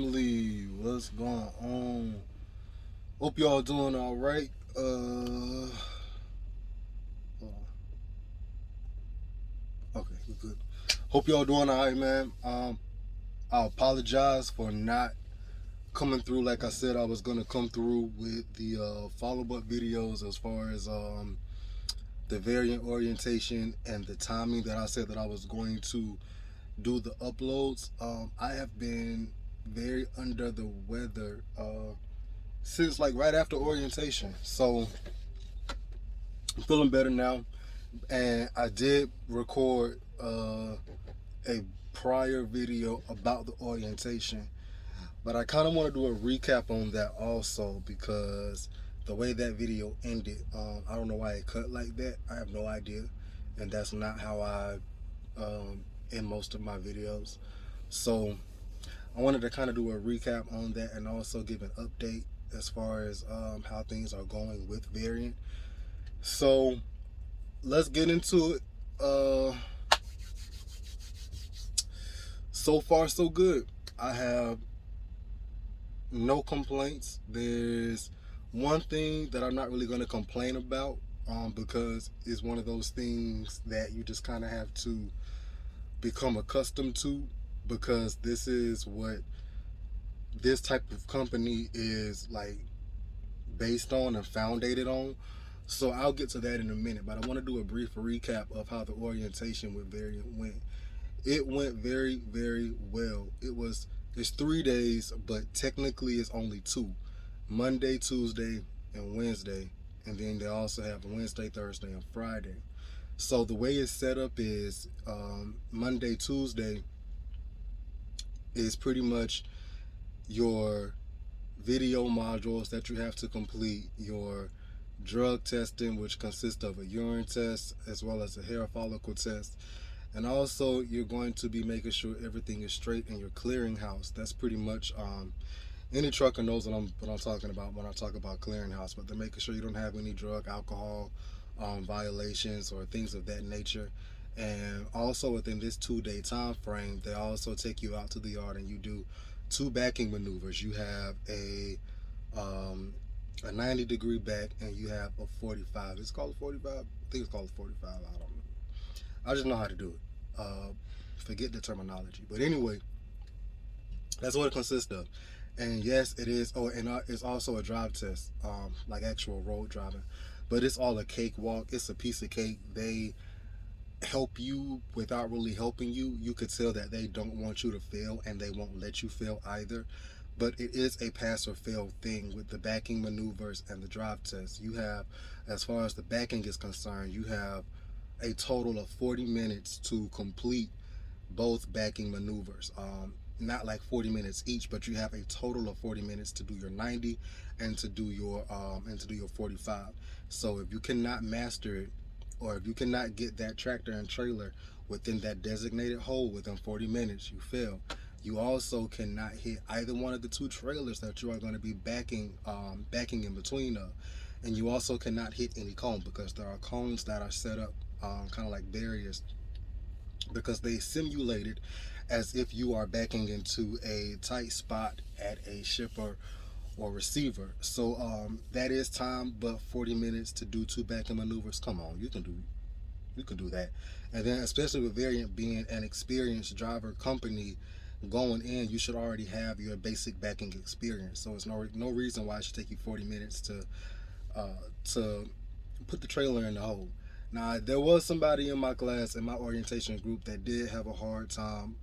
family, what's going on? Hope y'all doing all right. Hold okay, we're good. Hope y'all doing all right, man. I apologize for not coming through like I said I was gonna come through with the follow-up videos as far as the variant orientation and the timing that I said that I was going to do the uploads. I have been very under the weather since like right after orientation. So I'm feeling better now. And I did record a prior video about the orientation, but I kind of want to do a recap on that also because the way that video ended, I don't know why it cut like that. I have no idea, and that's not how I end most of my videos. So I wanted to kind of do a recap on that and also give an update as far as how things are going with variant. So let's get into it. So far, so good. I have no complaints. There's one thing that I'm not really going to complain about because it's one of those things that you just kind of have to become accustomed to because this is what this type of company is like based on and founded on. So I'll get to that in a minute, but I want to do a brief recap of how the orientation with Variant went. It went very, very well. It's 3 days, but technically it's only two. Monday, Tuesday, and Wednesday. And then they also have Wednesday, Thursday, and Friday. So the way it's set up is Monday, Tuesday is pretty much your video modules that you have to complete, your drug testing, which consists of a urine test as well as a hair follicle test. And also, you're going to be making sure everything is straight in your clearinghouse. That's pretty much any trucker knows what I'm talking about when I talk about clearinghouse. But they're making sure you don't have any drug, alcohol violations or things of that nature. And also within this 2-day time frame, they also take you out to the yard and you do two backing maneuvers. You have a 90-degree back and you have a 45. It's called a 45. I think it's called a 45. I don't know. I just know how to do it. Forget the terminology. But anyway, that's what it consists of. And yes, it is. Oh, and it's also a drive test, like actual road driving. But it's all a cakewalk. It's a piece of cake. They help you without really helping you. You could tell that they don't want you to fail, and they won't let you fail either. But it is a pass or fail thing with the backing maneuvers and the drive test. You have, as far as the backing is concerned, you have a total of 40 minutes to complete both backing maneuvers. Not like 40 minutes each, but you have a total of 40 minutes to do your 90 and to do your 45. So if you cannot master it, or if you cannot get that tractor and trailer within that designated hole within 40 minutes, you fail. You also cannot hit either one of the two trailers that you are going to be backing in between of. And you also cannot hit any cone because there are cones that are set up kind of like barriers because they simulate it as if you are backing into a tight spot at a shipper or receiver. So that is time, but 40 minutes to do two backing maneuvers. Come on, you can do that. And then especially with Variant being an experienced driver company going in, you should already have your basic backing experience. So it's no reason why it should take you 40 minutes to put the trailer in the hole. Now, there was somebody in my class, in my orientation group, that did have a hard time.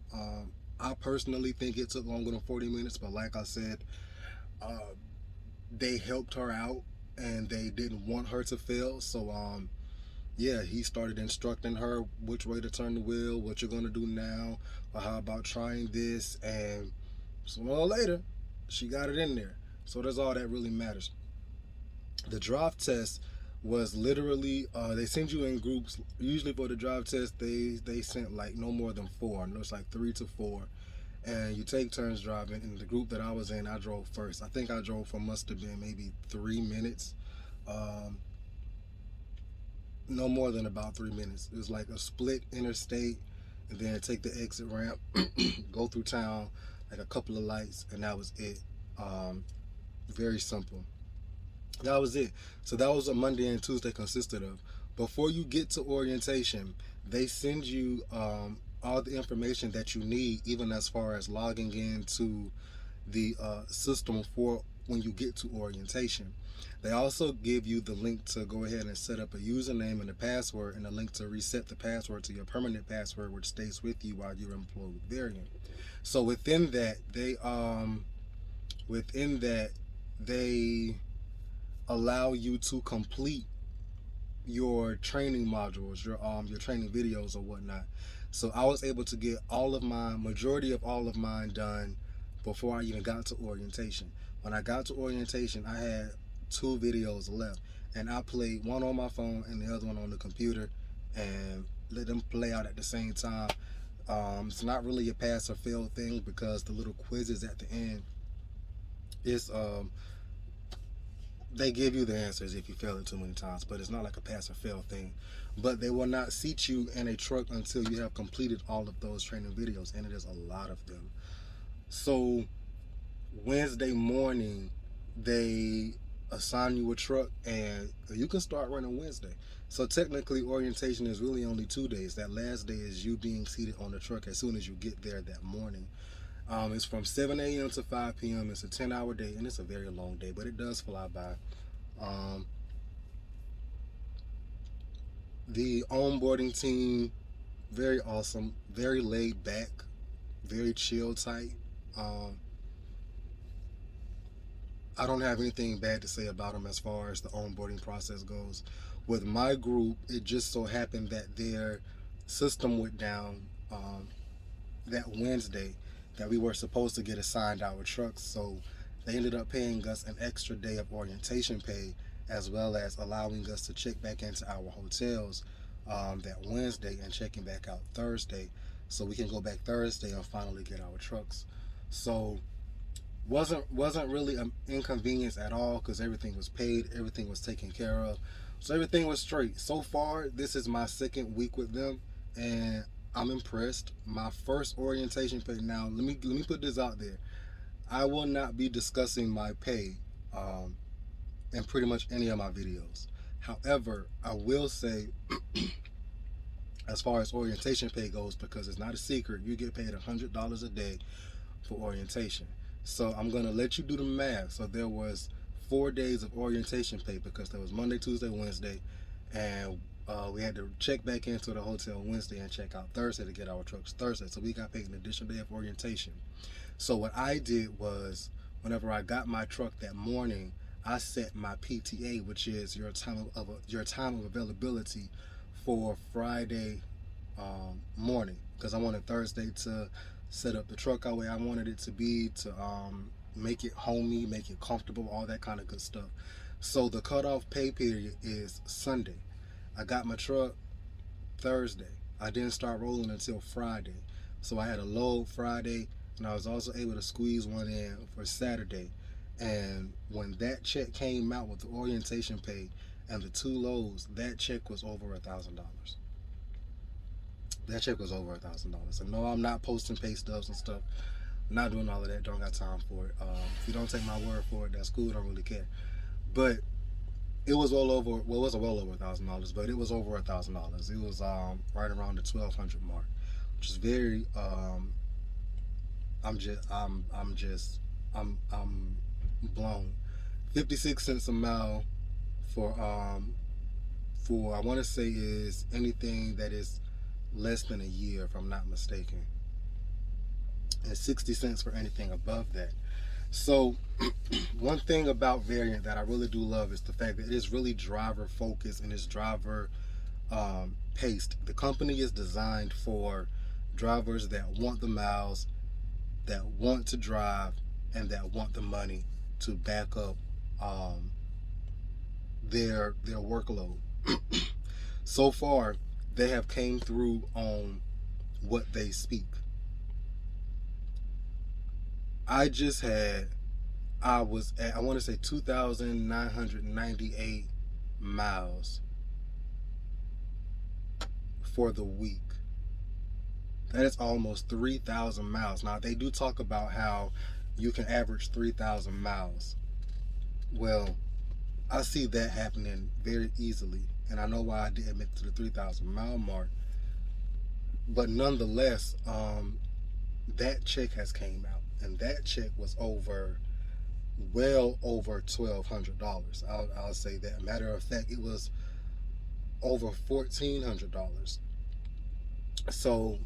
I personally think it took longer than 40 minutes, but like I said, they helped her out and they didn't want her to fail. So, yeah, he started instructing her which way to turn the wheel, what you're going to do now, or how about trying this. And sooner or later, she got it in there. So that's all that really matters. The drive test was literally they send you in groups. Usually for the drive test they sent like no more than four, and it's like 3 to 4, and you take turns driving. In the group that I was in, I drove first. I think I drove for must have been maybe 3 minutes, no more than about 3 minutes. It was like a split interstate and then take the exit ramp, go through town, like a couple of lights, and that was it. Very simple. That was it. So that was a Monday and Tuesday consisted of. Before you get to orientation, they send you all the information that you need, even as far as logging into the system for when you get to orientation. They also give you the link to go ahead and set up a username and a password, and a link to reset the password to your permanent password, which stays with you while you're employed with Variant. So within that they allow you to complete your training modules, your training videos or whatnot. So I was able to get majority of all of mine done before I even got to orientation. When I got to orientation, I had 2 videos left, and I played one on my phone and the other one on the computer, and let them play out at the same time. It's not really a pass or fail thing, because the little quizzes at the end is they give you the answers if you fail it too many times, but it's not like a pass or fail thing. But they will not seat you in a truck until you have completed all of those training videos, and it is a lot of them. So Wednesday morning, they assign you a truck, and you can start running Wednesday. So technically, orientation is really only 2 days. That last day is you being seated on the truck as soon as you get there that morning. It's from 7 a.m. to 5 p.m. It's a 10-hour day, and it's a very long day, but it does fly by. The onboarding team, very awesome, very laid back, very chill type. I don't have anything bad to say about them as far as the onboarding process goes. With my group, it just so happened that their system went down that Wednesday, that we were supposed to get assigned our trucks. So they ended up paying us an extra day of orientation pay, as well as allowing us to check back into our hotels that Wednesday and checking back out Thursday, so we can go back Thursday and finally get our trucks. So wasn't really an inconvenience at all, because everything was paid, everything was taken care of, so everything was straight. So far, this is my 2nd week with them, and I'm impressed. My first orientation pay. Now, let me put this out there. I will not be discussing my pay in pretty much any of my videos. However, I will say, as far as orientation pay goes, because it's not a secret, you get paid $100 a day for orientation. So I'm gonna let you do the math. So there was 4 days of orientation pay, because there was Monday, Tuesday, Wednesday, and we had to check back into the hotel Wednesday and check out Thursday to get our trucks Thursday. So we got paid an additional day of orientation. So what I did was, whenever I got my truck that morning, I set my PTA, which is your time of availability, for Friday morning, because I wanted Thursday to set up the truck our way I wanted it to be, to make it homey, make it comfortable, all that kind of good stuff. So the cutoff pay period is Sunday. I got my truck Thursday. I didn't start rolling until Friday. So I had a load Friday, and I was also able to squeeze one in for Saturday. And when that check came out with the orientation pay and the 2 loads, that check was over $1,000. That check was over $1,000. And no, I'm not posting pay stubs and stuff. I'm not doing all of that. Don't got time for it. If you don't take my word for it, that's cool. Don't really care. But it was well over. Well, it wasn't well over $1,000, but it was over $1,000. It was right around the 1,200 mark, which is very. I'm blown. 56 cents a mile for I want to say is anything that is less than a year, if I'm not mistaken, and 60 cents for anything above that. So one thing about Variant that I really do love is the fact that it is really driver focused and it's driver paced. The company is designed for drivers that want the miles, that want to drive, and that want the money to back up their workload. So far, they have came through on what they speak. I was at, I want to say 2,998 miles for the week. That is almost 3,000 miles. Now, they do talk about how you can average 3,000 miles. Well, I see that happening very easily, and I know why I didn't make to the 3,000 mile mark. But nonetheless, that check has came out, and that check was well over $1,200. I'll say that. Matter of fact, it was over $1,400. So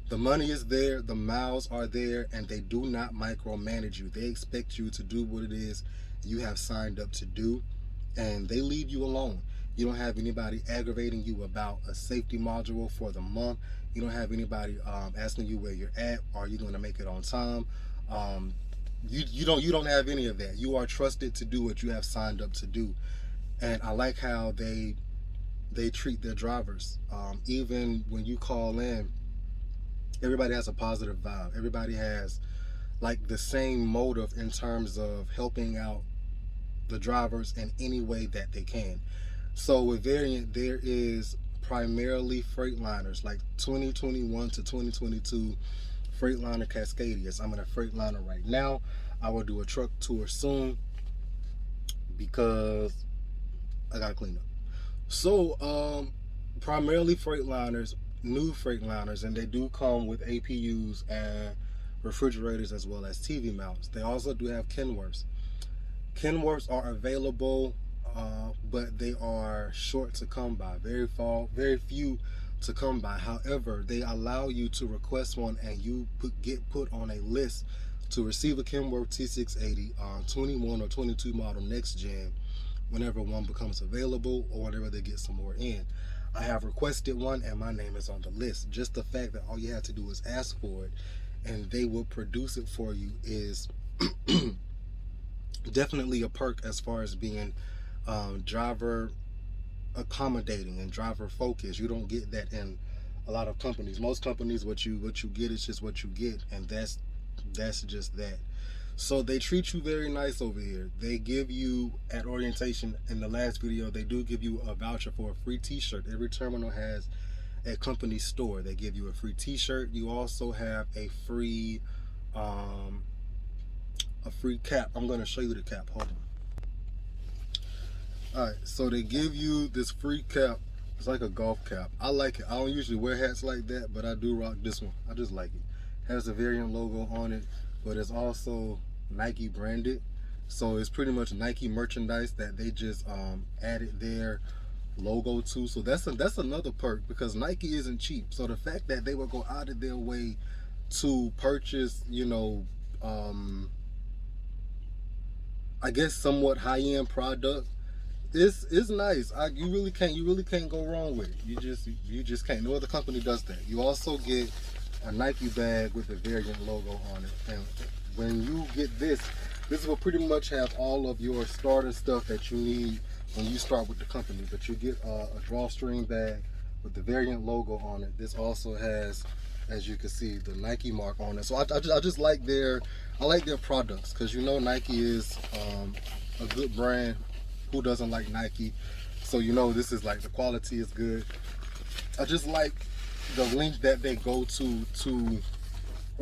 the money is there, the miles are there, and they do not micromanage you. They expect you to do what it is you have signed up to do, and they leave you alone. You don't have anybody aggravating you about a safety module for the month. You don't have anybody asking you where you're at. Are you going to make it on time? Um, you don't have any of that. You are trusted to do what you have signed up to do, and I like how they treat their drivers. Even when you call in, everybody has a positive vibe. Everybody has like the same motive in terms of helping out the drivers in any way that they can. So with Variant, there is primarily Freightliners, like 2021 to 2022 Freightliner Cascadias. I'm in a Freightliner right now. I will do a truck tour soon because I gotta clean up. So primarily Freightliners, new Freightliners, and they do come with APUs and refrigerators as well as TV mounts. They also do have Kenworths. Kenworths are available, but they are short to come by. Very few to come by. However, they allow you to request one, and you get put on a list to receive a Kenworth T680 21 or 22 model next gen whenever one becomes available or whenever they get some more in. I have requested one, and my name is on the list. Just the fact that all you have to do is ask for it and they will produce it for you is definitely a perk as far as being driver accommodating and driver focused. You don't get that in a lot of companies. Most companies, what you get is just what you get, and that's just that. So they treat you very nice over here. They give you, at orientation in the last video, they do give you a voucher for a free t-shirt. Every terminal has a company store. They give you a free t-shirt. You also have a free cap. I'm going to show you the cap. Hold on. Alright, so they give you this free cap. It's like a golf cap. I like it. I don't usually wear hats like that, but I do rock this one. I just like it. Has the Variant logo on it, but it's also Nike branded. So it's pretty much Nike merchandise that they just added their logo to. So that's another perk, because Nike isn't cheap. So the fact that they would go out of their way to purchase, you know, I guess somewhat high-end product is nice. You really can't go wrong with it. You just can't. No other company does that. You also get a Nike bag with the Variant logo on it, and when you get this will pretty much have all of your starter stuff that you need when you start with the company. But you get a drawstring bag with the Variant logo on it. This also has, as you can see, the Nike mark on it. So I just like their products, because you know Nike is a good brand. Who doesn't like Nike? So you know this is like, the quality is good. I just like the length that they go to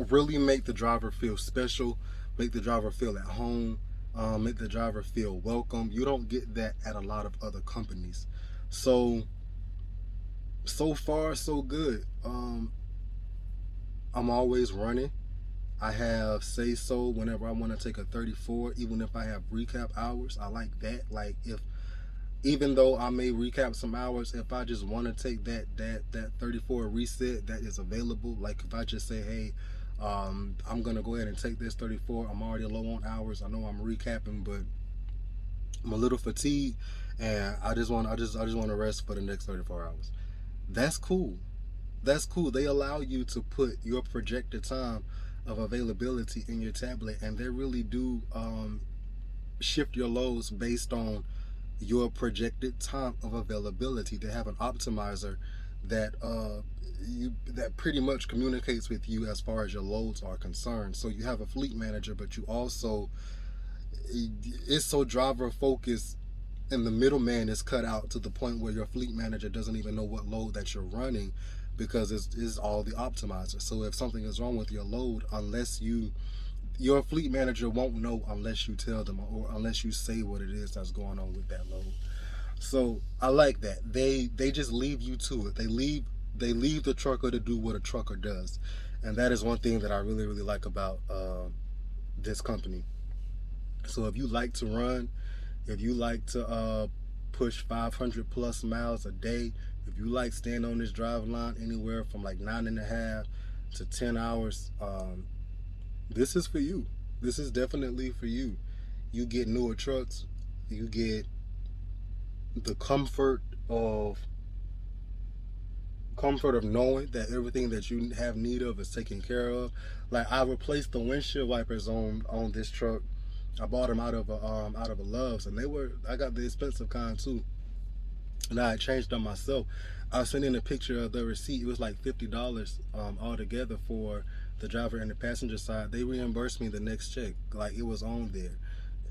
really make the driver feel special, make the driver feel at home, make the driver feel welcome. You don't get that at a lot of other companies. So far so good. I'm always running. I have say so whenever I want to take a 34, even if I have recap hours. I like that. Like, even though I may recap some hours, if I just want to take that 34 reset, that is available. Like if I just say, hey, I'm gonna go ahead and take this 34. I'm already low on hours. I know I'm recapping, but I'm a little fatigued, and I just want to rest for the next 34 hours. That's cool. That's cool. They allow you to put your projected time of availability in your tablet, and they really do shift your loads based on your projected time of availability. They have an optimizer that that pretty much communicates with you as far as your loads are concerned. So you have a fleet manager, but you also, it's so driver focused, and the middleman is cut out to the point where your fleet manager doesn't even know what load that you're running, because it's all the optimizer. So if something is wrong with your load, your fleet manager won't know unless you tell them or unless you say what it is that's going on with that load. So I like that. They just leave you to it. They leave the trucker to do what a trucker does, and that is one thing that I really really like about this company. So if you like to run, if you like to push 500 plus miles a day, if you like staying on this drive line anywhere from like 9.5 to 10 hours, this is for you. This is definitely for you. You get newer trucks. You get the comfort of knowing that everything that you have need of is taken care of. Like I replaced the windshield wipers on this truck. I bought them out of a Love's, and I got the expensive kind too, and I had changed them myself. I sent in a picture of the receipt. It was like $50 altogether for the driver and the passenger side. They reimbursed me the next check, like it was on there,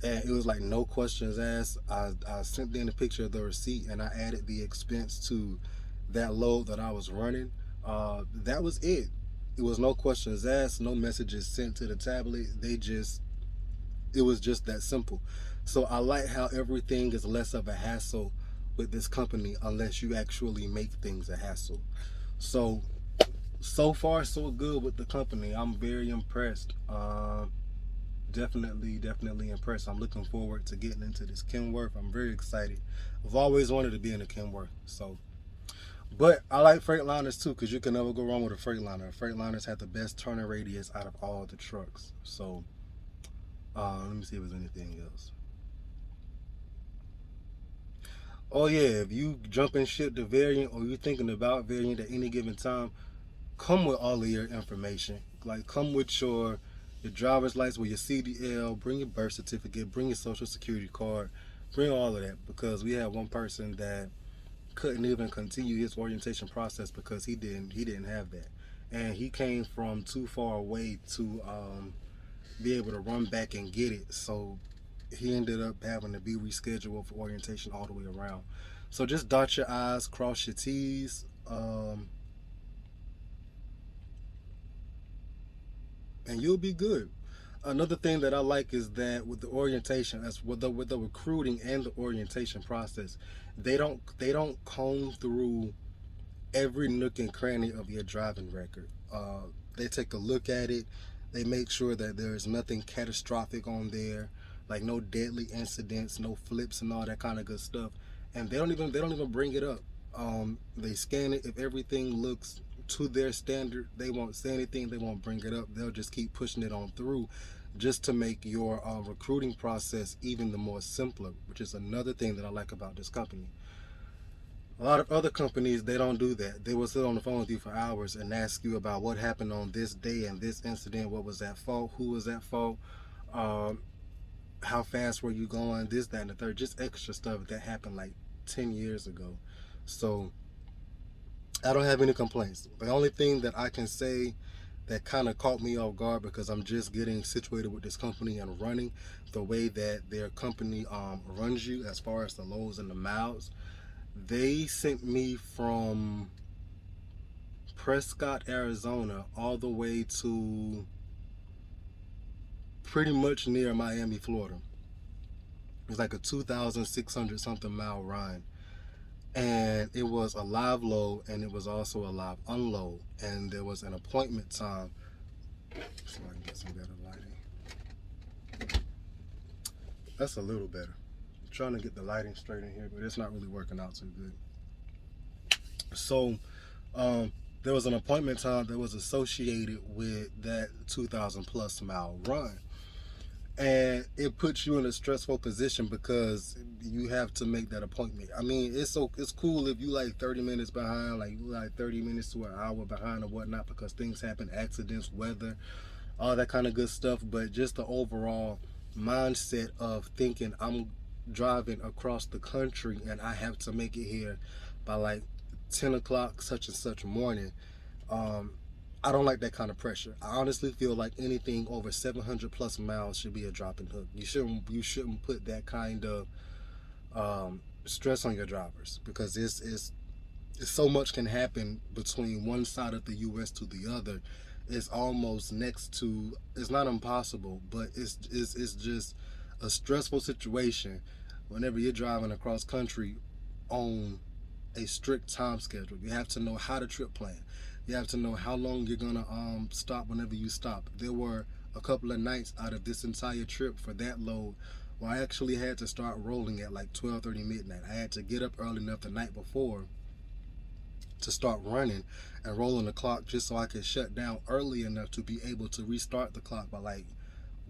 and it was like no questions asked. I sent in a picture of the receipt, and I added the expense to that load that I was running. That was it. It was no questions asked, no messages sent to the tablet. It was just that simple. So I like how everything is less of a hassle with this company unless you actually make things a hassle. So far so good with the company. I'm very impressed. Definitely impressed. I'm looking forward to getting into this Kenworth. I'm very excited. I've always wanted to be in a Kenworth. But I like Freightliners too, because you can never go wrong with a Freightliner. Freightliners have the best turning radius out of all the trucks. So let me see if there's anything else. Oh yeah, if you jump and ship the variant or you're thinking about variant at any given time, come with all of your information. Like come with your driver's license, with your CDL, bring your birth certificate, bring your social security card, bring all of that, because we had one person that couldn't even continue his orientation process because he didn't have that, and he came from too far away to be able to run back and get it. So he ended up having to be rescheduled for orientation all the way around. So just dot your I's, cross your T's, and you'll be good. Another thing that I like is that with the orientation, as with the recruiting and the orientation process, they don't comb through every nook and cranny of your driving record. They take a look at it. They make sure that there is nothing catastrophic on there, like no deadly incidents, no flips, and all that kind of good stuff. And they don't even bring it up. They scan it. If everything looks to their standard, they won't say anything. They won't bring it up. They'll just keep pushing it on through, just to make your recruiting process even the more simpler, which is another thing that I like about this company. A lot of other companies, they don't do that. They will sit on the phone with you for hours and ask you about what happened on this day and this incident. What was that fault? Who was that fault? Um, how fast were you going? This, that, and the third. Just extra stuff that happened like 10 years ago. So I don't have any complaints. The only thing that I can say that kind of caught me off guard, because I'm just getting situated with this company and running the way that their company runs you as far as the lows and the miles. They sent me from Prescott, Arizona, all the way to pretty much near Miami, Florida. It's like a 2,600 something mile run. And it was a live load, and it was also a live unload. And there was an appointment time. So I can get some better lighting. That's a little better. I'm trying to get the lighting straight in here, but it's not really working out too good. So there was an appointment time that was associated with that 2,000 plus mile run, and it puts you in a stressful position because you have to make that appointment. I mean, it's cool if you like 30 minutes behind, like you like 30 minutes to an hour behind or whatnot, because things happen, accidents, weather, all that kind of good stuff. But just the overall mindset of thinking I'm driving across the country and I have to make it here by like 10 o'clock such and such morning. um, I don't like that kind of pressure. I honestly feel like anything over 700 plus miles should be a dropping hook. You shouldn't put that kind of stress on your drivers, because so much can happen between one side of the U.S. to the other. It's almost next to, it's not impossible, but it's just a stressful situation whenever you're driving across country on a strict time schedule. You have to know how to trip plan. You have to know how long you're gonna stop whenever you stop. There were a couple of nights out of this entire trip for that load where I actually had to start rolling at like 12:30 midnight. I had to get up early enough the night before to start running and rolling the clock just so I could shut down early enough to be able to restart the clock by like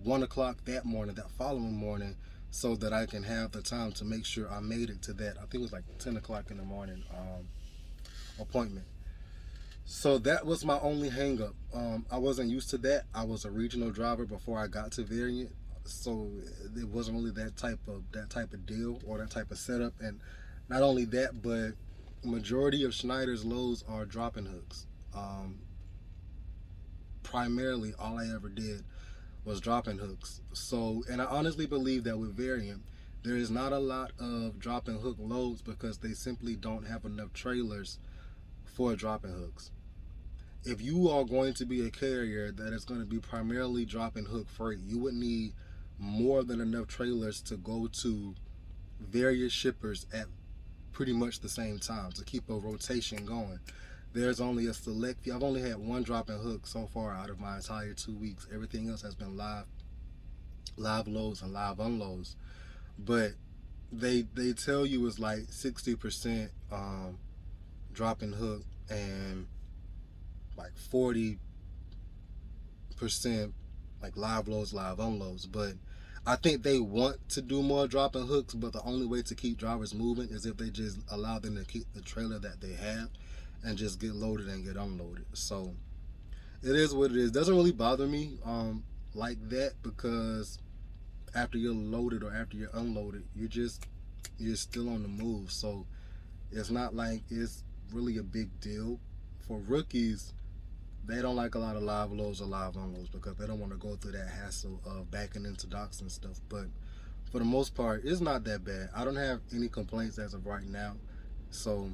1 o'clock that morning, that following morning, so that I can have the time to make sure I made it to that. I think it was like 10 o'clock in the morning appointment. So that was my only hangup. I wasn't used to that. I was a regional driver before I got to Variant, so it wasn't really that type of deal or that type of setup. And not only that, but majority of Schneider's loads are dropping hooks. Um, Primarily, all I ever did was dropping hooks. So, and I honestly believe that with Variant, there is not a lot of dropping hook loads because they simply don't have enough trailers for dropping hooks. If you are going to be a carrier that is going to be primarily dropping hook freight, you would need more than enough trailers to go to various shippers at pretty much the same time to keep a rotation going. There's only a select few. I've only had one dropping hook so far out of my entire 2 weeks. Everything else has been live loads and live unloads. But they tell you it's like 60% dropping hook and like 40% like live loads, live unloads. But I think they want to do more dropping hooks, but the only way to keep drivers moving is if they just allow them to keep the trailer that they have and just get loaded and get unloaded. So it is what it is. Doesn't really bother me like that, because after you're loaded or after you're unloaded, you're still on the move. So it's not like it's really a big deal. For rookies, they don't like a lot of live loads or live unloads because they don't want to go through that hassle of backing into docks and stuff. But for the most part, it's not that bad. I don't have any complaints as of right now. So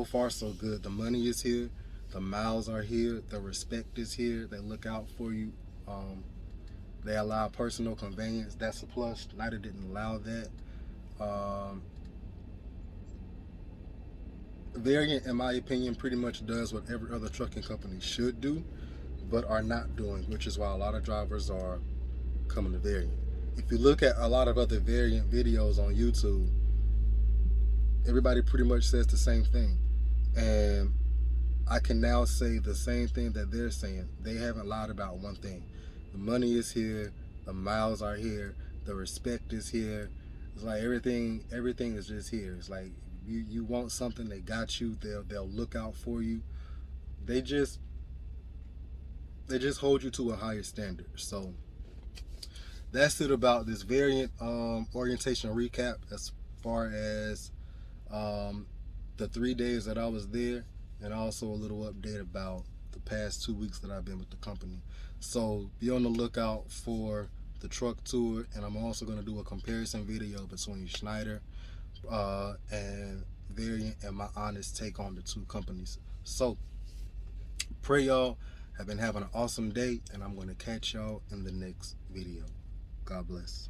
far so good. The money is here, the miles are here, the respect is here. They look out for you. They allow personal conveyance. That's a plus. Schneider didn't allow that. Um, Variant, in my opinion, pretty much does what every other trucking company should do, but are not doing, which is why a lot of drivers are coming to Variant. If you look at a lot of other Variant videos on YouTube, everybody pretty much says the same thing. And I can now say the same thing that they're saying. They haven't lied about one thing. The money is here, the miles are here, the respect is here. It's like everything is just here. It's like you want something, they got you. They'll look out for you. They just hold you to a higher standard. So that's it about this Variant orientation recap as far as the 3 days that I was there, and also a little update about the past 2 weeks that I've been with the company. So be on the lookout for the truck tour, and I'm also going to do a comparison video between Schneider and Variant and my honest take on the two companies. So pray y'all have been having an awesome day, and I'm going to catch y'all in the next video. God bless.